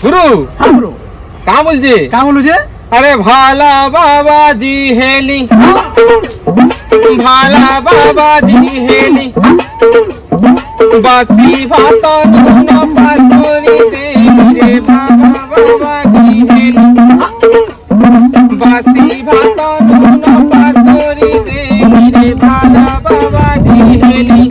গুরু হ্যাঁ গুরু কা বলছে কা বলছে আরে ভালা বাবাজি হেলি ভালা বাবাজি হেলি বাসি ভাত নুন পাথরি দে রে বাবা বাবাজি হেলি বাসি ভাত নুন পাথরি দে রে ভালা বাবাজি হেলি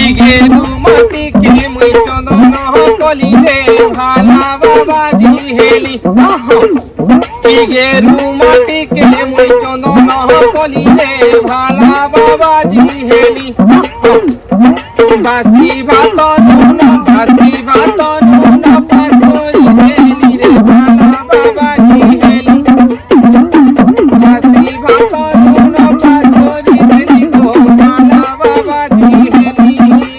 ইগেরু মাটি কে মুই চন্দন কলি রে ভালা বাবাজি হেলি ইগেরু মাটি কে মুই চন্দন কলি রে ভালা বাবাজি হেলি বাসি ভাত নুন পাথরি হেলি রে ভালা বাবাজি হেলি বাসি ভাত নুন পাথরি হেলি গো ভালা বাবাজি হেলি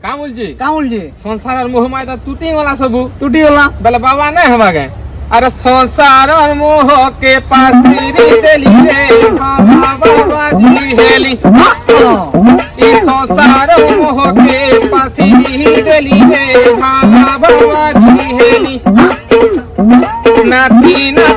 কা বলছে কা বলছে সংসারের মোহ মায়া টুটি গলা সবু টুটি গলা বেলে বাবা নাই হবা গে আরে সংসারের মোহ কে পাশিরি দেলি রে ভালা বাবাজি হেলি ই সংসারের মোহ কে পাশিরি দেলি রে ভালা বাবাজি হেলি নাতি না